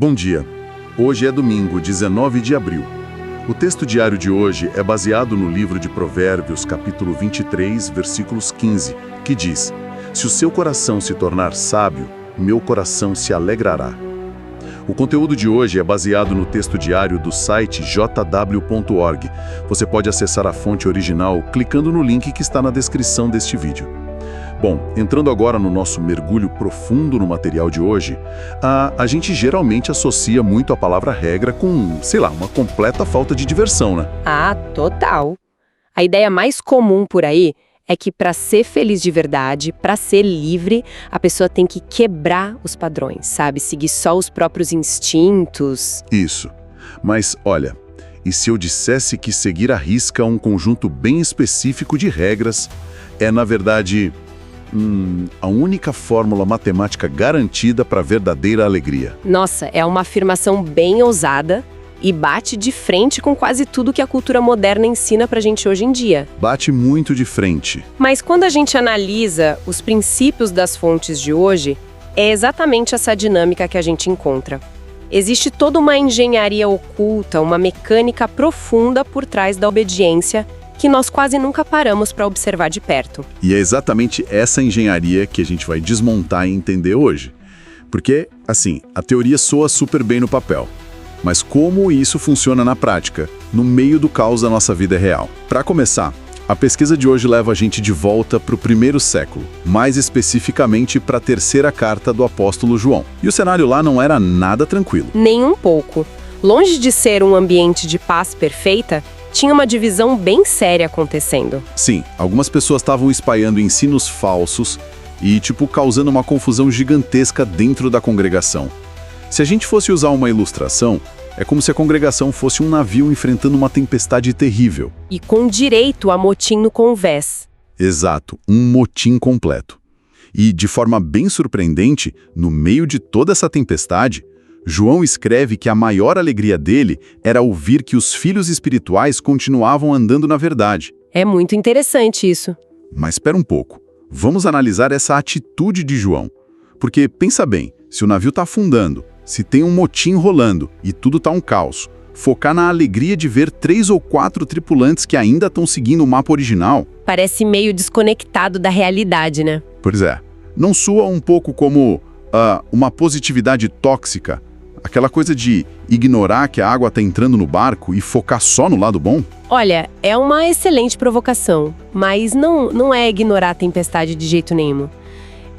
Bom dia. Hoje é domingo, 19 de abril. O texto diário de hoje é baseado no livro de Provérbios, capítulo 23, versículos 15, que diz: "Se o seu coração se tornar sábio, meu coração se alegrará." O conteúdo de hoje é baseado no texto diário do site jw.org. Você pode acessar a fonte original clicando no link que está na descrição deste vídeo. Bom, entrando agora no nosso mergulho profundo no material de hoje, a gente geralmente associa muito a palavra regra com, sei lá, uma completa falta de diversão, né? Ah, total. A ideia mais comum por aí é que para ser feliz de verdade, para ser livre, a pessoa tem que quebrar os padrões, sabe? Seguir só os próprios instintos. Isso. Mas, olha, e se eu dissesse que seguir à risca um conjunto bem específico de regras é, na verdade, a única fórmula matemática garantida para a verdadeira alegria? Nossa, é uma afirmação bem ousada e bate de frente com quase tudo que a cultura moderna ensina pra gente hoje em dia. Bate muito de frente. Mas quando a gente analisa os princípios das fontes de hoje, é exatamente essa dinâmica que a gente encontra. Existe toda uma engenharia oculta, uma mecânica profunda por trás da obediência que nós quase nunca paramos para observar de perto. E é exatamente essa engenharia que a gente vai desmontar e entender hoje. Porque, assim, a teoria soa super bem no papel. Mas como isso funciona na prática, no meio do caos da nossa vida real? Para começar, a pesquisa de hoje leva a gente de volta para o primeiro século, mais especificamente para a terceira carta do apóstolo João. E o cenário lá não era nada tranquilo. Nem um pouco. Longe de ser um ambiente de paz perfeita, tinha uma divisão bem séria acontecendo. Sim, algumas pessoas estavam espalhando ensinos falsos e, causando uma confusão gigantesca dentro da congregação. Se a gente fosse usar uma ilustração, é como se a congregação fosse um navio enfrentando uma tempestade terrível. E com direito a motim no convés. Exato, um motim completo. E, de forma bem surpreendente, no meio de toda essa tempestade, João escreve que a maior alegria dele era ouvir que os filhos espirituais continuavam andando na verdade. É muito interessante isso. Mas espera um pouco. Vamos analisar essa atitude de João. Porque, pensa bem, se o navio está afundando, se tem um motim rolando e tudo está um caos, focar na alegria de ver 3 ou 4 tripulantes que ainda estão seguindo o mapa original... Parece meio desconectado da realidade, né? Pois é. Não soa um pouco como uma positividade tóxica? Aquela coisa de ignorar que a água está entrando no barco e focar só no lado bom? Olha, é uma excelente provocação, mas não é ignorar a tempestade de jeito nenhum.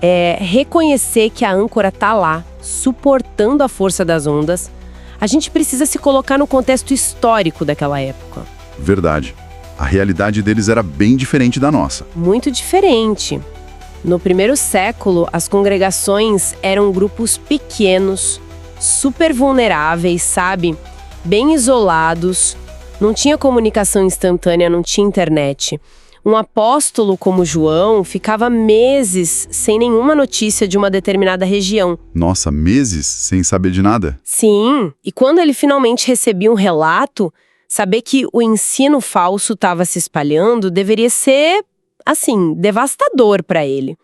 É reconhecer que a âncora tá lá, suportando a força das ondas. A gente precisa se colocar no contexto histórico daquela época. Verdade. A realidade deles era bem diferente da nossa. Muito diferente. No primeiro século, as congregações eram grupos pequenos, super vulneráveis, sabe? Bem isolados. Não tinha comunicação instantânea, não tinha internet. Um apóstolo como João ficava meses sem nenhuma notícia de uma determinada região. Nossa, meses sem saber de nada? Sim, e quando ele finalmente recebia um relato, saber que o ensino falso estava se espalhando deveria ser, assim, devastador para ele.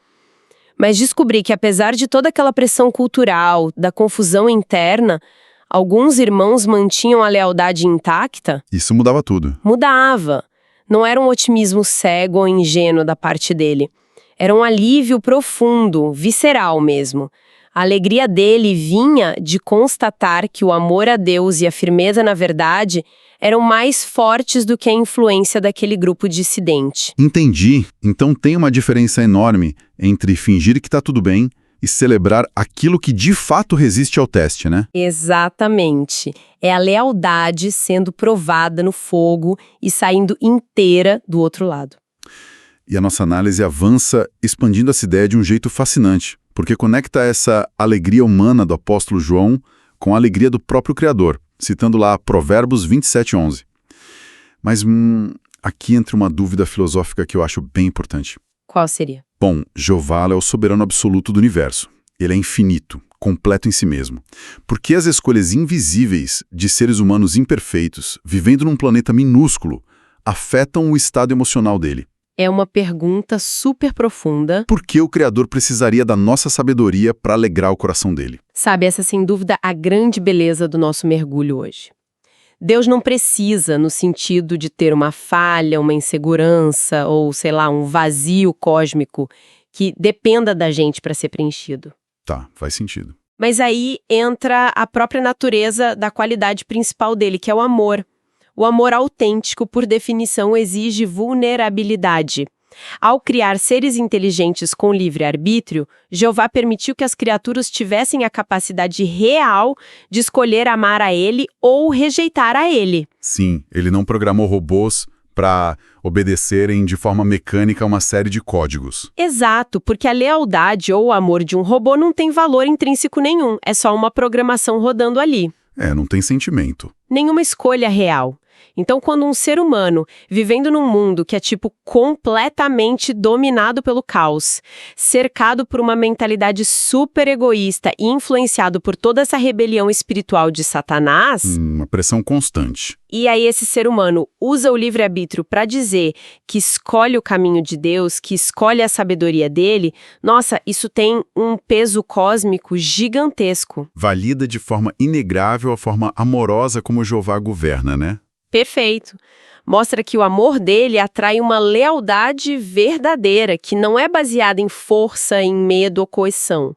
Mas descobri que apesar de toda aquela pressão cultural, da confusão interna, alguns irmãos mantinham a lealdade intacta. Isso mudava tudo. Mudava. Não era um otimismo cego ou ingênuo da parte dele. Era um alívio profundo, visceral mesmo. A alegria dele vinha de constatar que o amor a Deus e a firmeza na verdade eram mais fortes do que a influência daquele grupo dissidente. Entendi. Então tem uma diferença enorme entre fingir que está tudo bem e celebrar aquilo que de fato resiste ao teste, né? Exatamente. É a lealdade sendo provada no fogo e saindo inteira do outro lado. E a nossa análise avança expandindo essa ideia de um jeito fascinante, porque conecta essa alegria humana do apóstolo João com a alegria do próprio Criador, citando lá Provérbios 27:11. Mas aqui entra uma dúvida filosófica que eu acho bem importante. Qual seria? Bom, Jeová é o soberano absoluto do universo. Ele é infinito, completo em si mesmo. Por que as escolhas invisíveis de seres humanos imperfeitos, vivendo num planeta minúsculo, afetam o estado emocional dele? É uma pergunta super profunda. Por que o Criador precisaria da nossa sabedoria para alegrar o coração dele? Sabe, essa sem dúvida a grande beleza do nosso mergulho hoje. Deus não precisa no sentido de ter uma falha, uma insegurança ou, sei lá, um vazio cósmico que dependa da gente para ser preenchido. Tá, faz sentido. Mas aí entra a própria natureza da qualidade principal dele, que é o amor. O amor autêntico, por definição, exige vulnerabilidade. Ao criar seres inteligentes com livre-arbítrio, Jeová permitiu que as criaturas tivessem a capacidade real de escolher amar a ele ou rejeitar a ele. Sim, ele não programou robôs para obedecerem de forma mecânica uma série de códigos. Exato, porque a lealdade ou o amor de um robô não tem valor intrínseco nenhum, é só uma programação rodando ali. Não tem sentimento. Nenhuma escolha real. Então, quando um ser humano, vivendo num mundo que é completamente dominado pelo caos, cercado por uma mentalidade super egoísta e influenciado por toda essa rebelião espiritual de Satanás, Uma pressão constante. e aí esse ser humano usa o livre-arbítrio para dizer que escolhe o caminho de Deus, que escolhe a sabedoria dele, nossa, isso tem um peso cósmico gigantesco. Valida de forma inegável a forma amorosa como Jeová governa, né? Perfeito. Mostra que o amor dele atrai uma lealdade verdadeira, que não é baseada em força, em medo ou coerção.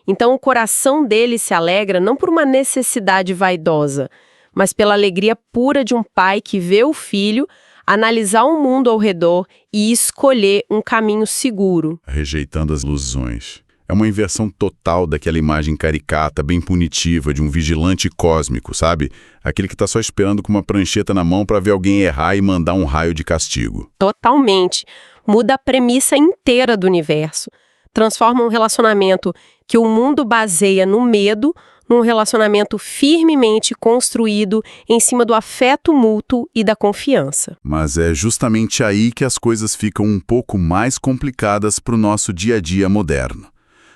Então o coração dele se alegra não por uma necessidade vaidosa, mas pela alegria pura de um pai que vê o filho analisar o mundo ao redor e escolher um caminho seguro. Rejeitando as ilusões. É uma inversão total daquela imagem caricata, bem punitiva, de um vigilante cósmico, sabe? Aquele que tá só esperando com uma prancheta na mão para ver alguém errar e mandar um raio de castigo. Totalmente. Muda a premissa inteira do universo. Transforma um relacionamento que o mundo baseia no medo num relacionamento firmemente construído em cima do afeto mútuo e da confiança. Mas é justamente aí que as coisas ficam um pouco mais complicadas para o nosso dia a dia moderno.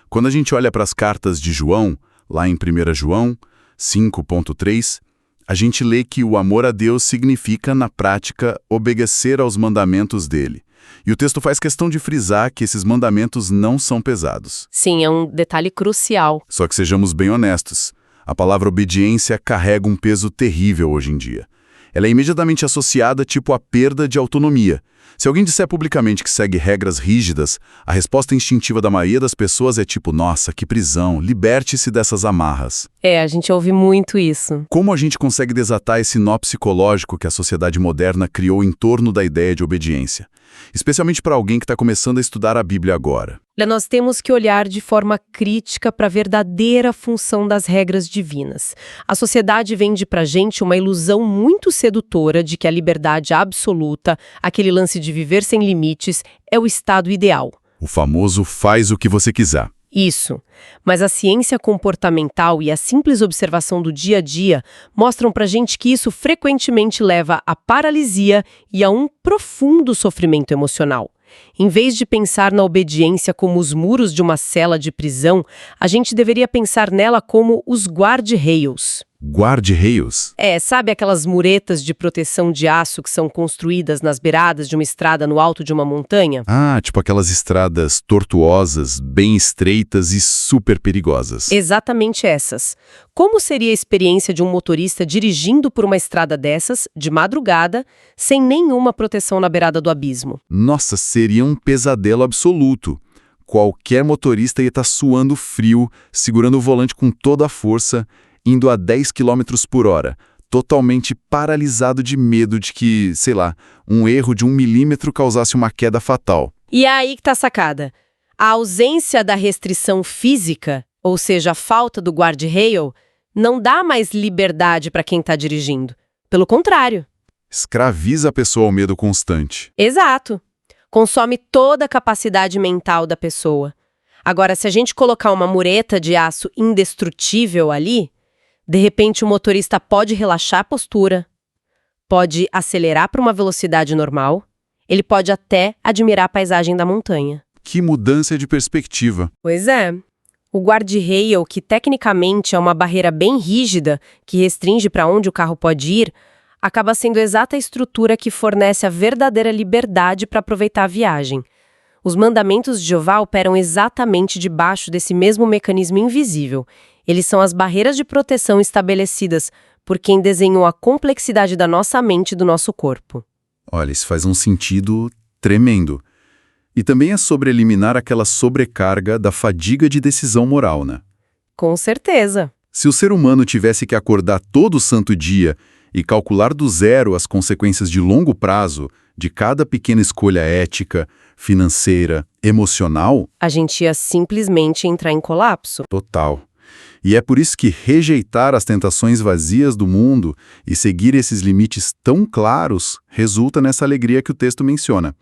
Quando a gente olha para as cartas de João, lá em 1 João 5.3, a gente lê que o amor a Deus significa, na prática, obedecer aos mandamentos dele. E o texto faz questão de frisar que esses mandamentos não são pesados. Sim, é um detalhe crucial. Só que sejamos bem honestos, a palavra obediência carrega um peso terrível hoje em dia. Ela é imediatamente associada à perda de autonomia. Se alguém disser publicamente que segue regras rígidas, a resposta instintiva da maioria das pessoas é nossa, que prisão, liberte-se dessas amarras. A gente ouve muito isso. Como a gente consegue desatar esse nó psicológico que a sociedade moderna criou em torno da ideia de obediência? Especialmente para alguém que está começando a estudar a Bíblia agora. Nós temos que olhar de forma crítica para a verdadeira função das regras divinas. A sociedade vende para a gente uma ilusão muito sedutora de que a liberdade absoluta, aquele lance de viver sem limites, é o estado ideal. O famoso faz o que você quiser. Isso. Mas a ciência comportamental e a simples observação do dia a dia mostram pra gente que isso frequentemente leva à paralisia e a um profundo sofrimento emocional. Em vez de pensar na obediência como os muros de uma cela de prisão, a gente deveria pensar nela como os guarda-reios. Guarda-reios? Sabe aquelas muretas de proteção de aço que são construídas nas beiradas de uma estrada no alto de uma montanha? Aquelas estradas tortuosas, bem estreitas e super perigosas. Exatamente essas. Como seria a experiência de um motorista dirigindo por uma estrada dessas, de madrugada, sem nenhuma proteção na beirada do abismo? Nossa, seria um pesadelo absoluto. Qualquer motorista ia estar suando frio, segurando o volante com toda a força, indo a 10 km por hora, totalmente paralisado de medo de que, um erro de 1 milímetro causasse uma queda fatal. E é aí que tá a sacada. A ausência da restrição física, ou seja, a falta do guarda-rail, não dá mais liberdade para quem está dirigindo. Pelo contrário. Escraviza a pessoa ao medo constante. Exato. Consome toda a capacidade mental da pessoa. Agora, se a gente colocar uma mureta de aço indestrutível ali, de repente o motorista pode relaxar a postura, pode acelerar para uma velocidade normal, ele pode até admirar a paisagem da montanha. Que mudança de perspectiva. Pois é. O guarda-rail, que tecnicamente é uma barreira bem rígida, que restringe para onde o carro pode ir, acaba sendo a exata estrutura que fornece a verdadeira liberdade para aproveitar a viagem. Os mandamentos de Jeová operam exatamente debaixo desse mesmo mecanismo invisível. Eles são as barreiras de proteção estabelecidas por quem desenhou a complexidade da nossa mente e do nosso corpo. Olha, isso faz um sentido tremendo. E também é sobre eliminar aquela sobrecarga da fadiga de decisão moral, né? Com certeza. Se o ser humano tivesse que acordar todo santo dia e calcular do zero as consequências de longo prazo de cada pequena escolha ética, financeira, emocional... A gente ia simplesmente entrar em colapso. Total. E é por isso que rejeitar as tentações vazias do mundo e seguir esses limites tão claros resulta nessa alegria que o texto menciona.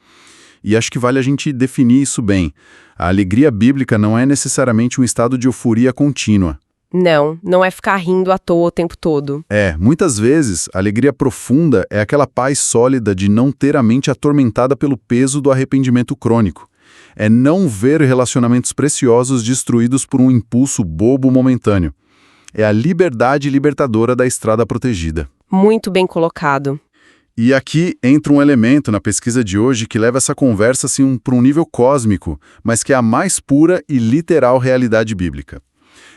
E acho que vale a gente definir isso bem. A alegria bíblica não é necessariamente um estado de euforia contínua. Não é ficar rindo à toa o tempo todo. Muitas vezes, a alegria profunda é aquela paz sólida de não ter a mente atormentada pelo peso do arrependimento crônico. É não ver relacionamentos preciosos destruídos por um impulso bobo momentâneo. É a liberdade libertadora da estrada protegida. Muito bem colocado. E aqui entra um elemento na pesquisa de hoje que leva essa conversa assim, para um nível cósmico, mas que é a mais pura e literal realidade bíblica.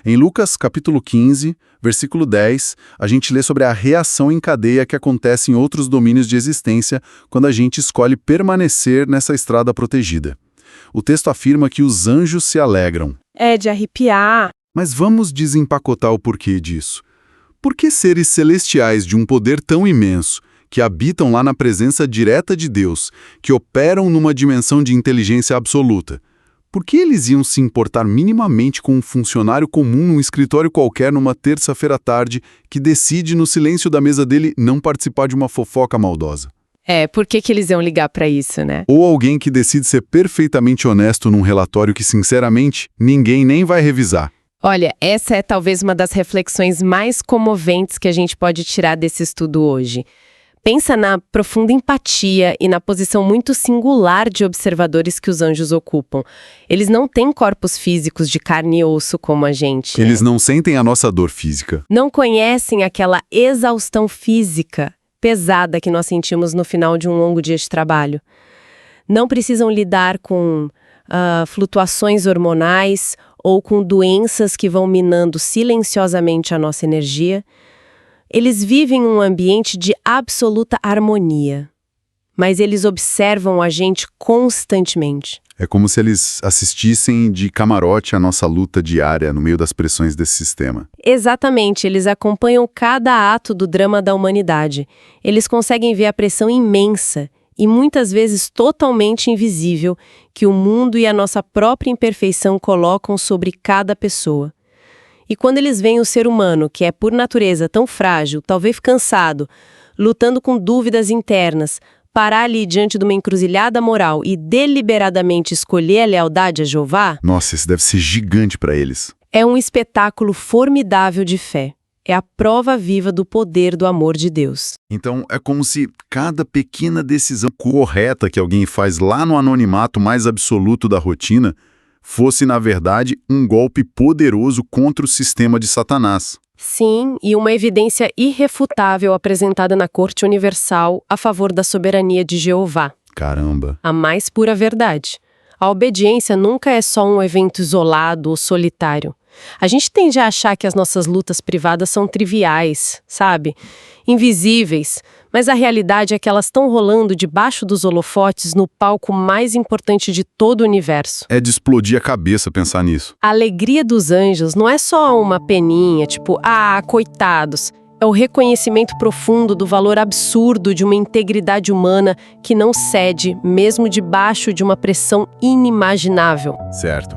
Em Lucas, capítulo 15, versículo 10, a gente lê sobre a reação em cadeia que acontece em outros domínios de existência quando a gente escolhe permanecer nessa estrada protegida. O texto afirma que os anjos se alegram. É de arrepiar. Mas vamos desempacotar o porquê disso. Por que seres celestiais de um poder tão imenso, que habitam lá na presença direta de Deus, que operam numa dimensão de inteligência absoluta, por que eles iam se importar minimamente com um funcionário comum num escritório qualquer numa terça-feira à tarde que decide no silêncio da mesa dele não participar de uma fofoca maldosa? Por que eles iam ligar pra isso, né? Ou alguém que decide ser perfeitamente honesto num relatório que, sinceramente, ninguém nem vai revisar? Olha, essa é talvez uma das reflexões mais comoventes que a gente pode tirar desse estudo hoje. Pensa na profunda empatia e na posição muito singular de observadores que os anjos ocupam. Eles não têm corpos físicos de carne e osso como a gente. Eles não sentem a nossa dor física. Não conhecem aquela exaustão física pesada que nós sentimos no final de um longo dia de trabalho. Não precisam lidar com flutuações hormonais ou com doenças que vão minando silenciosamente a nossa energia. Eles vivem um ambiente de absoluta harmonia, mas eles observam a gente constantemente. É como se eles assistissem de camarote à nossa luta diária no meio das pressões desse sistema. Exatamente, eles acompanham cada ato do drama da humanidade. Eles conseguem ver a pressão imensa e muitas vezes totalmente invisível que o mundo e a nossa própria imperfeição colocam sobre cada pessoa. E quando eles veem o ser humano, que é por natureza tão frágil, talvez cansado, lutando com dúvidas internas, parar ali diante de uma encruzilhada moral e deliberadamente escolher a lealdade a Jeová... Nossa, isso deve ser gigante para eles. É um espetáculo formidável de fé. É a prova viva do poder do amor de Deus. Então, é como se cada pequena decisão correta que alguém faz lá no anonimato mais absoluto da rotina fosse, na verdade, um golpe poderoso contra o sistema de Satanás. Sim, e uma evidência irrefutável apresentada na Corte Universal a favor da soberania de Jeová. Caramba! A mais pura verdade. A obediência nunca é só um evento isolado ou solitário. A gente tende a achar que as nossas lutas privadas são triviais, sabe? Invisíveis. Mas a realidade é que elas estão rolando debaixo dos holofotes no palco mais importante de todo o universo. É de explodir a cabeça pensar nisso. A alegria dos anjos não é só uma peninha, tipo, coitados. É o reconhecimento profundo do valor absurdo de uma integridade humana que não cede, mesmo debaixo de uma pressão inimaginável. Certo.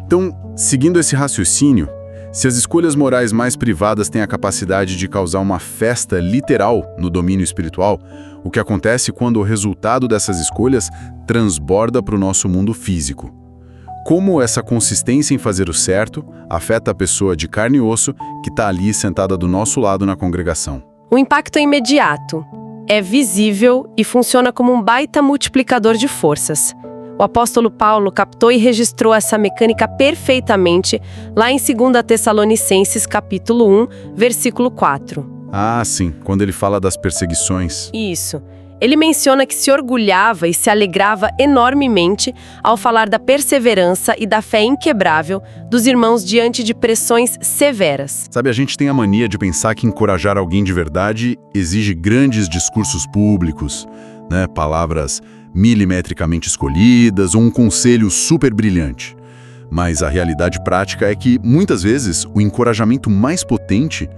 Então, seguindo esse raciocínio, se as escolhas morais mais privadas têm a capacidade de causar uma festa literal no domínio espiritual, o que acontece quando o resultado dessas escolhas transborda para o nosso mundo físico? Como essa consistência em fazer o certo afeta a pessoa de carne e osso que está ali sentada do nosso lado na congregação? O impacto é imediato, é visível e funciona como um baita multiplicador de forças. O apóstolo Paulo captou e registrou essa mecânica perfeitamente lá em 2 Tessalonicenses capítulo 1, versículo 4. Ah, sim, quando ele fala das perseguições. Isso. Ele menciona que se orgulhava e se alegrava enormemente ao falar da perseverança e da fé inquebrável dos irmãos diante de pressões severas. Sabe, a gente tem a mania de pensar que encorajar alguém de verdade exige grandes discursos públicos, né? Palavras milimetricamente escolhidas ou um conselho super brilhante. Mas a realidade prática é que, muitas vezes, o encorajamento mais potente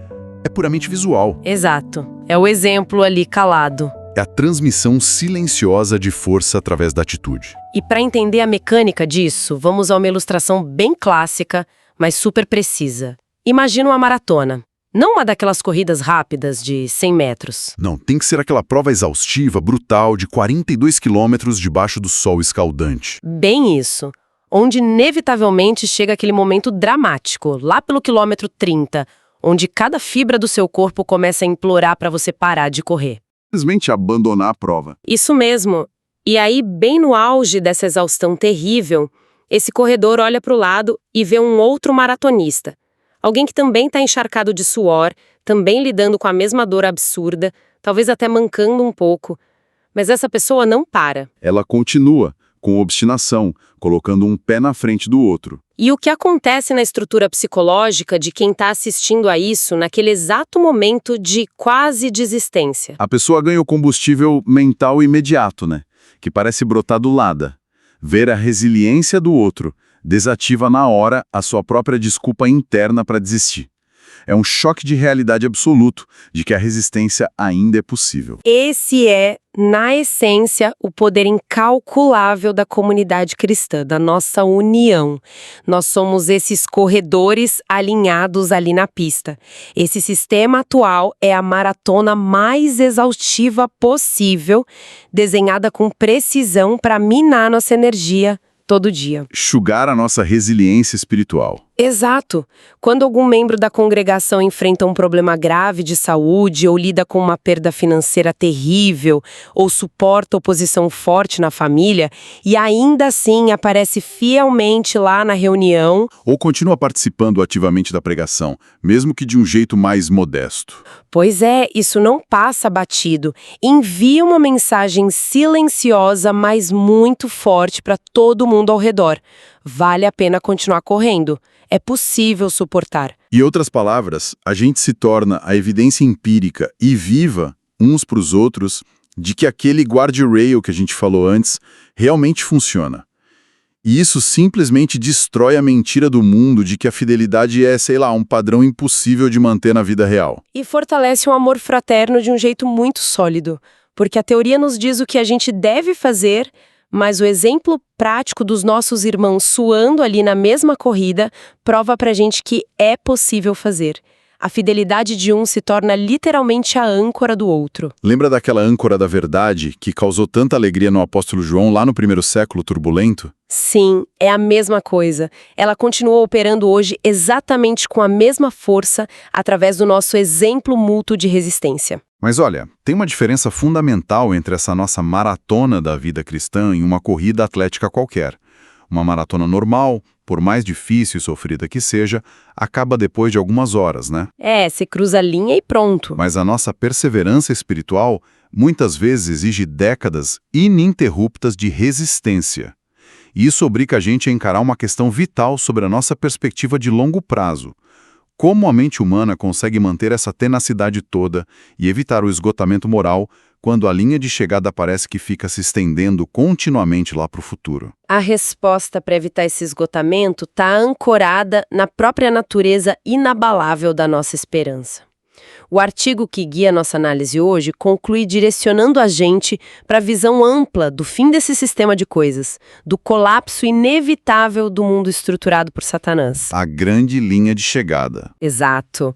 é puramente visual. Exato. É o exemplo ali calado. É a transmissão silenciosa de força através da atitude. E para entender a mecânica disso, vamos a uma ilustração bem clássica, mas super precisa. Imagina uma maratona. Não uma daquelas corridas rápidas de 100 metros. Não, tem que ser aquela prova exaustiva, brutal, de 42 quilômetros debaixo do sol escaldante. Bem isso. Onde inevitavelmente chega aquele momento dramático, lá pelo quilômetro 30, onde cada fibra do seu corpo começa a implorar para você parar de correr. Simplesmente abandonar a prova. Isso mesmo. E aí, bem no auge dessa exaustão terrível, esse corredor olha para o lado e vê um outro maratonista. Alguém que também está encharcado de suor, também lidando com a mesma dor absurda, talvez até mancando um pouco. Mas essa pessoa não para. Ela continua, com obstinação, colocando um pé na frente do outro. E o que acontece na estrutura psicológica de quem está assistindo a isso naquele exato momento de quase desistência? A pessoa ganha o combustível mental imediato, né? Que parece brotar do nada. Ver a resiliência do outro desativa na hora a sua própria desculpa interna para desistir. É um choque de realidade absoluto de que a resistência ainda é possível. Esse é, na essência, o poder incalculável da comunidade cristã, da nossa união. Nós somos esses corredores alinhados ali na pista. Esse sistema atual é a maratona mais exaustiva possível, desenhada com precisão para minar nossa energia todo dia. Sugar a nossa resiliência espiritual. Exato. Quando algum membro da congregação enfrenta um problema grave de saúde ou lida com uma perda financeira terrível ou suporta oposição forte na família e ainda assim aparece fielmente lá na reunião Ou continua participando ativamente da pregação, mesmo que de um jeito mais modesto. Pois é, isso não passa batido. Envia uma mensagem silenciosa, mas muito forte para todo mundo ao redor. Vale a pena continuar correndo. É possível suportar. Em outras palavras, a gente se torna a evidência empírica e viva, uns para os outros, de que aquele guardrail que a gente falou antes realmente funciona. E isso simplesmente destrói a mentira do mundo de que a fidelidade é, sei lá, um padrão impossível de manter na vida real. E fortalece um amor fraterno de um jeito muito sólido. Porque a teoria nos diz o que a gente deve fazer, mas o exemplo prático dos nossos irmãos suando ali na mesma corrida prova pra gente que é possível fazer. A fidelidade de um se torna literalmente a âncora do outro. Lembra daquela âncora da verdade que causou tanta alegria no apóstolo João lá no primeiro século turbulento? Sim, é a mesma coisa. Ela continua operando hoje exatamente com a mesma força através do nosso exemplo mútuo de resistência. Mas olha, tem uma diferença fundamental entre essa nossa maratona da vida cristã e uma corrida atlética qualquer. Uma maratona normal, por mais difícil e sofrida que seja, acaba depois de algumas horas, né? Você cruza a linha e pronto. Mas a nossa perseverança espiritual muitas vezes exige décadas ininterruptas de resistência. E isso obriga a gente a encarar uma questão vital sobre a nossa perspectiva de longo prazo. Como a mente humana consegue manter essa tenacidade toda e evitar o esgotamento moral quando a linha de chegada parece que fica se estendendo continuamente lá para o futuro? A resposta para evitar esse esgotamento está ancorada na própria natureza inabalável da nossa esperança. O artigo que guia nossa análise hoje conclui direcionando a gente para a visão ampla do fim desse sistema de coisas, do colapso inevitável do mundo estruturado por Satanás. A grande linha de chegada. Exato.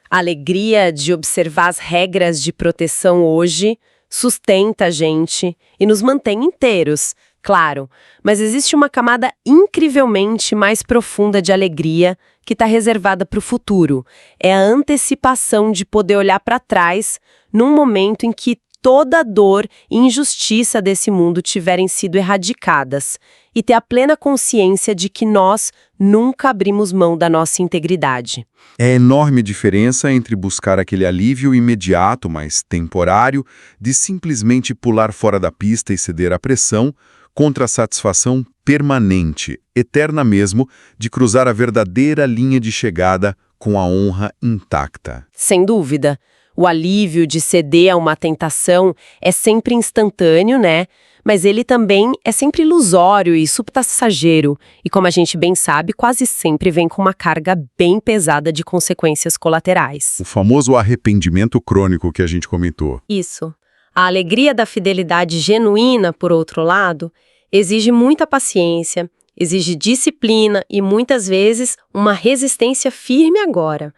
A alegria de observar as regras de proteção hoje sustenta a gente e nos mantém inteiros, claro, mas existe uma camada incrivelmente mais profunda de alegria que está reservada para o futuro. É a antecipação de poder olhar para trás num momento em que toda a dor e injustiça desse mundo tiverem sido erradicadas, e ter a plena consciência de que nós nunca abrimos mão da nossa integridade. É a enorme diferença entre buscar aquele alívio imediato, mas temporário, de simplesmente pular fora da pista e ceder à pressão, contra a satisfação permanente, eterna mesmo, de cruzar a verdadeira linha de chegada com a honra intacta. Sem dúvida, o alívio de ceder a uma tentação é sempre instantâneo, né? Mas ele também é sempre ilusório e subpassageiro, e como a gente bem sabe, quase sempre vem com uma carga bem pesada de consequências colaterais. O famoso arrependimento crônico que a gente comentou. Isso. A alegria da fidelidade genuína, por outro lado, exige muita paciência, exige disciplina e, muitas vezes, uma resistência firme agora.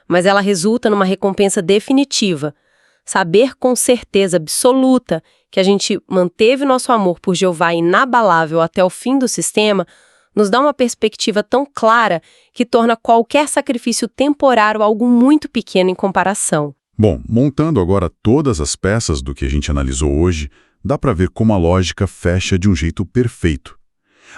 Mas ela resulta numa recompensa definitiva. Saber com certeza absoluta que a gente manteve nosso amor por Jeová inabalável até o fim do sistema nos dá uma perspectiva tão clara que torna qualquer sacrifício temporário algo muito pequeno em comparação. Bom, montando agora todas as peças do que a gente analisou hoje, dá para ver como a lógica fecha de um jeito perfeito.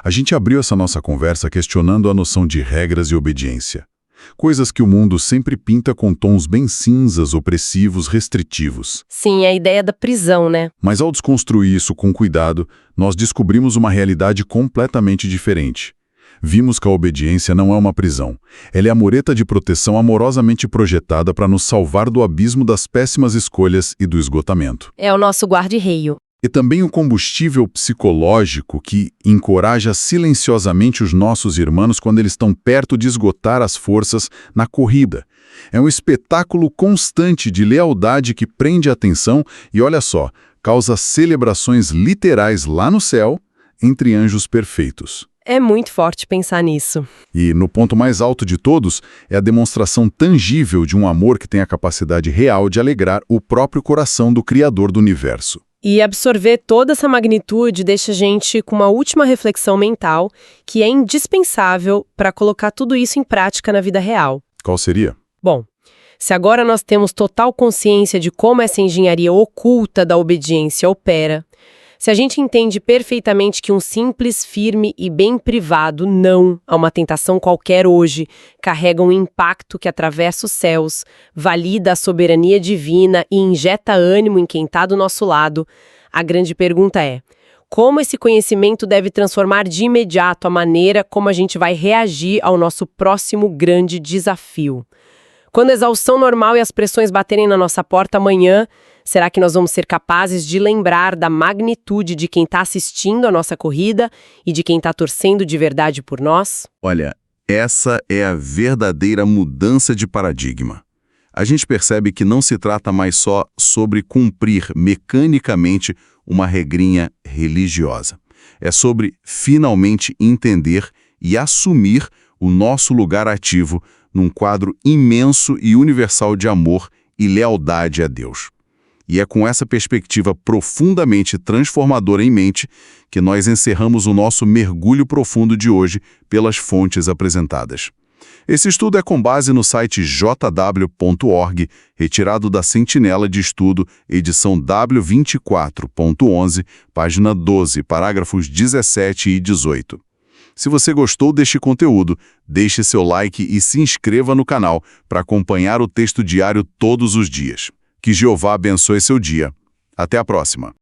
A gente abriu essa nossa conversa questionando a noção de regras e obediência. Coisas que o mundo sempre pinta com tons bem cinzas, opressivos, restritivos. Sim, a ideia da prisão, né? Mas ao desconstruir isso com cuidado, nós descobrimos uma realidade completamente diferente. Vimos que a obediência não é uma prisão. Ela é a mureta de proteção amorosamente projetada para nos salvar do abismo das péssimas escolhas e do esgotamento. É o nosso guarda-reio. E também o combustível psicológico que encoraja silenciosamente os nossos irmãos quando eles estão perto de esgotar as forças na corrida. É um espetáculo constante de lealdade que prende a atenção e, olha só, causa celebrações literais lá no céu entre anjos perfeitos. É muito forte pensar nisso. E, no ponto mais alto de todos, é a demonstração tangível de um amor que tem a capacidade real de alegrar o próprio coração do Criador do Universo. E absorver toda essa magnitude deixa a gente com uma última reflexão mental que é indispensável para colocar tudo isso em prática na vida real. Qual seria? Bom, se agora nós temos total consciência de como essa engenharia oculta da obediência opera, se a gente entende perfeitamente que um simples, firme e bem privado não a uma tentação qualquer hoje carrega um impacto que atravessa os céus, valida a soberania divina e injeta ânimo em quem está do nosso lado, a grande pergunta é: como esse conhecimento deve transformar de imediato a maneira como a gente vai reagir ao nosso próximo grande desafio? Quando a exaustão normal e as pressões baterem na nossa porta amanhã, será que nós vamos ser capazes de lembrar da magnitude de quem está assistindo a nossa corrida e de quem está torcendo de verdade por nós? Olha, essa é a verdadeira mudança de paradigma. A gente percebe que não se trata mais só sobre cumprir mecanicamente uma regrinha religiosa. É sobre finalmente entender e assumir o nosso lugar ativo num quadro imenso e universal de amor e lealdade a Deus. E é com essa perspectiva profundamente transformadora em mente que nós encerramos o nosso mergulho profundo de hoje pelas fontes apresentadas. Esse estudo é com base no site jw.org, retirado da Sentinela de Estudo, edição W24.11, página 12, parágrafos 17 e 18. Se você gostou deste conteúdo, deixe seu like e se inscreva no canal para acompanhar o texto diário todos os dias. Que Jeová abençoe seu dia. Até a próxima!